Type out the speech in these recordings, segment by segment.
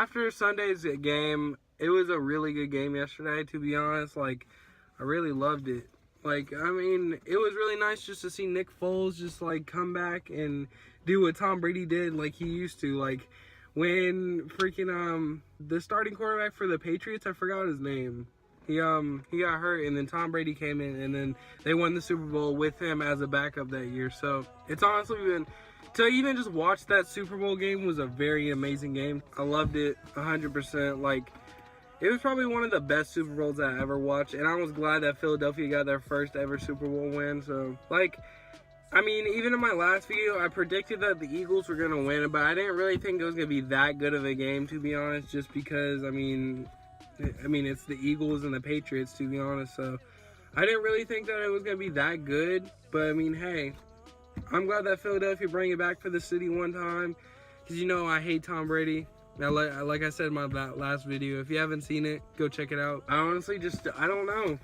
after Sunday's game, it was a really good game yesterday, to be honest. Like, I really loved it. Like, I mean, it was really nice just to see Nick Foles just, like, come back and do what Tom Brady did like he used to. Like, when freaking, the starting quarterback for the Patriots, I forgot his name. He got hurt, and then Tom Brady came in, and then they won the Super Bowl with him as a backup that year. So, it's honestly been, to even just watch that Super Bowl game was a very amazing game. I loved it 100%. Like, it was probably one of the best Super Bowls I ever watched, and I was glad that Philadelphia got their first ever Super Bowl win. So, like, I mean, even in my last video, I predicted that the Eagles were going to win, but I didn't really think it was going to be that good of a game, to be honest, just because, I mean, it's the Eagles and the Patriots, to be honest. So, I didn't really think that it was going to be that good, but, I mean, hey, I'm glad that Philadelphia bring it back for the city one time, because, you know, I hate Tom Brady. Now, like I said in my last video, if you haven't seen it, go check it out. I honestly just, I don't know.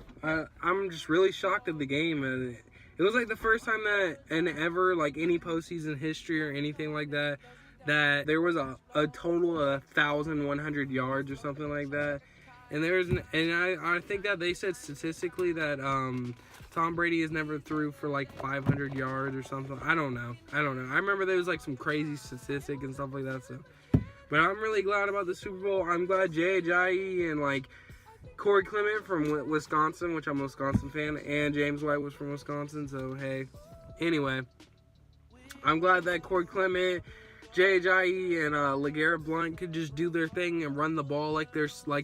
I'm just really shocked at the game. And it was like the first time that, and ever, like any postseason history or anything like that, that there was a total of 1,100 yards or something like that. And I think that they said statistically that Tom Brady has never threw for like 500 yards or something. I don't know. I remember there was like some crazy statistic and stuff like that. So. But I'm really glad about the Super Bowl. I'm glad Jay Ajayi and, like, Corey Clement from Wisconsin, which I'm a Wisconsin fan, and James White was from Wisconsin. So, hey. Anyway, I'm glad that Corey Clement, Jay Ajayi, and LeGarrette Blount could just do their thing and run the ball like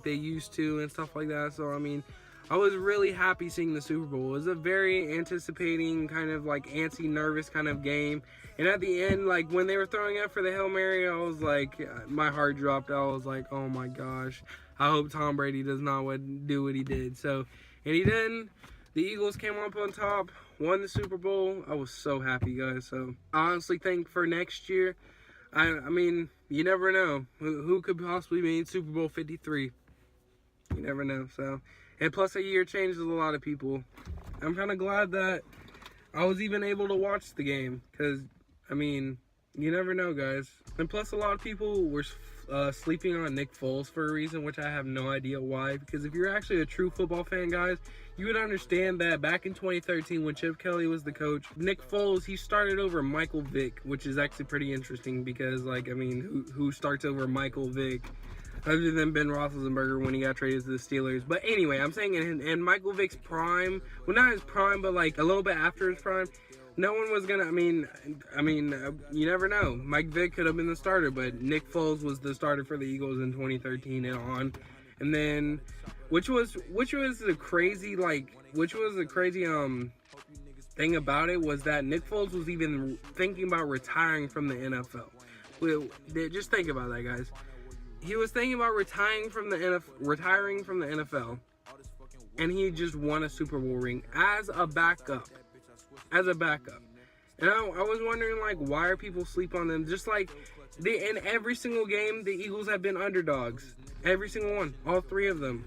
they used to and stuff like that. So, I mean, I was really happy seeing the Super Bowl. It was a very anticipating, kind of like antsy, nervous kind of game. And at the end, like when they were throwing up for the Hail Mary, I was like, my heart dropped. I was like, oh my gosh, I hope Tom Brady does not do what he did. So, and he didn't. The Eagles came up on top, won the Super Bowl. I was so happy, guys. So, I honestly think for next year, I mean, you never know. Who could possibly be in Super Bowl 53? You never know. So, and plus a year changes a lot of people. I'm kind of glad that I was even able to watch the game because, I mean, you never know, guys. And plus a lot of people were sleeping on Nick Foles for a reason, which I have no idea why. Because if you're actually a true football fan, guys, you would understand that back in 2013 when Chip Kelly was the coach, Nick Foles, he started over Michael Vick, which is actually pretty interesting because, like, I mean, who starts over Michael Vick? Other than Ben Roethlisberger when he got traded to the Steelers. But anyway, I'm saying in Michael Vick's prime, well, not his prime, but like a little bit after his prime, no one was gonna. I mean, you never know. Mike Vick could have been the starter, but Nick Foles was the starter for the Eagles in 2013 and on. And then, which was the crazy thing about it was that Nick Foles was even thinking about retiring from the NFL. Just think about that, guys. He was thinking about retiring from the NFL, and he just won a Super Bowl ring as a backup. And I was wondering, like, why are people sleep on them? Just like in every single game, the Eagles have been underdogs. Every single one, all three of them.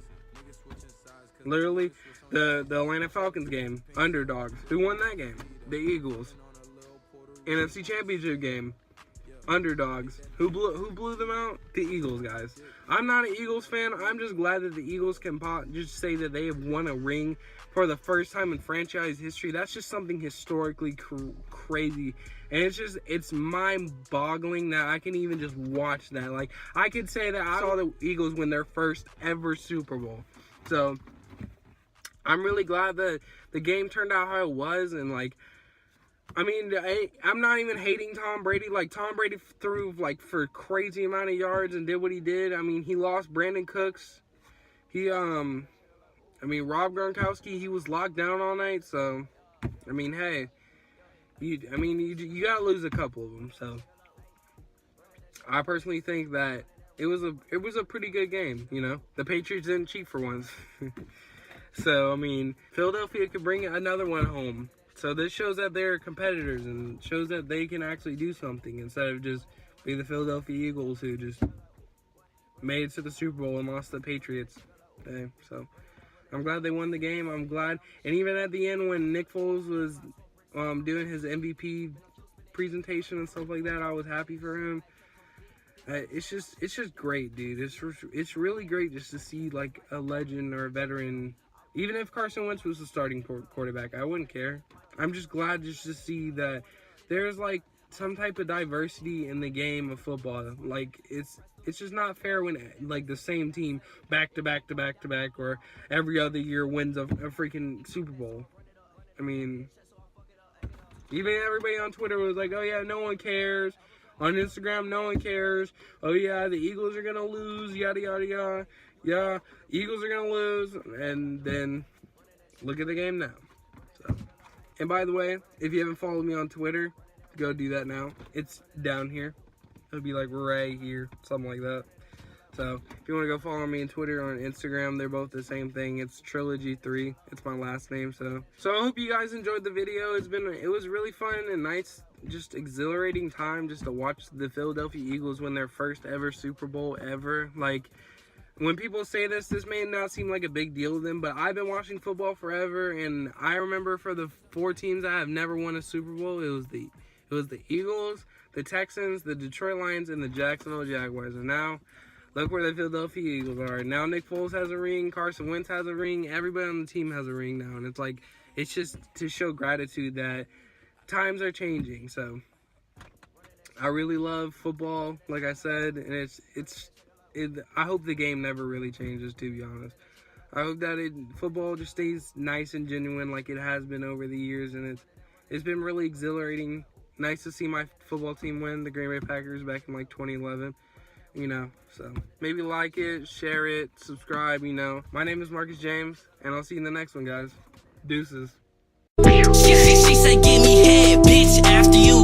Literally, the Atlanta Falcons game, underdogs. Who won that game? The Eagles. NFC Championship game. Underdogs. Who blew them out? The Eagles, guys. I'm not an Eagles fan. I'm just glad that the Eagles can just say that they have won a ring for the first time in franchise history. That's just something historically crazy. And it's mind-boggling that I can even just watch that. Like, I could say that I saw the Eagles win their first ever Super Bowl. So, I'm really glad that the game turned out how it was. And, like, I mean, I'm not even hating Tom Brady. Like, Tom Brady threw, like, for crazy amount of yards and did what he did. I mean, he lost Brandon Cooks. Rob Gronkowski, he was locked down all night. So, I mean, hey, you got to lose a couple of them. So, I personally think that it was a pretty good game, you know. The Patriots didn't cheat for once. So, I mean, Philadelphia could bring another one home. So this shows that they're competitors and shows that they can actually do something instead of just be the Philadelphia Eagles who just made it to the Super Bowl and lost to the Patriots. Okay, so I'm glad they won the game. I'm glad. And even at the end when Nick Foles was doing his MVP presentation and stuff like that, I was happy for him. It's just great, dude. It's really great just to see like a legend or a veteran. Even if Carson Wentz was the starting quarterback, I wouldn't care. I'm just glad just to see that there's like some type of diversity in the game of football. Like it's just not fair when like the same team back to back to back to back or every other year wins a freaking Super Bowl. I mean, even everybody on Twitter was like, "Oh yeah, no one cares." On Instagram, no one cares. Oh yeah, the Eagles are gonna lose. Yada yada yada. Yeah, Eagles are gonna lose. And then look at the game now. So, and by the way, if you haven't followed me on Twitter, go do that now. It's down here. It'll be like right here, something like that. So if you want to go follow me on Twitter or on Instagram, they're both the same thing. It's Trilogy3. It's my last name. So I hope you guys enjoyed the video. It was really fun and nice, just exhilarating time just to watch the Philadelphia Eagles win their first ever Super Bowl ever. Like, when people say this may not seem like a big deal to them, but I've been watching football forever, and I remember for the 4 teams that have never won a Super Bowl, it was the Eagles, the Texans, the Detroit Lions, and the Jacksonville Jaguars. And now, look where the Philadelphia Eagles are. Now Nick Foles has a ring, Carson Wentz has a ring, everybody on the team has a ring now, and it's just to show gratitude that times are changing. So I really love football, like I said, and I hope the game never really changes, to be honest. I hope that football just stays nice and genuine like it has been over the years, and it's been really exhilarating. Nice to see my football team win, the Green Bay Packers, back in like 2011. So maybe like it, share it, subscribe. My name is Marcus James, and I'll see you in the next one, guys. Deuces. She said, give me head, bitch, after you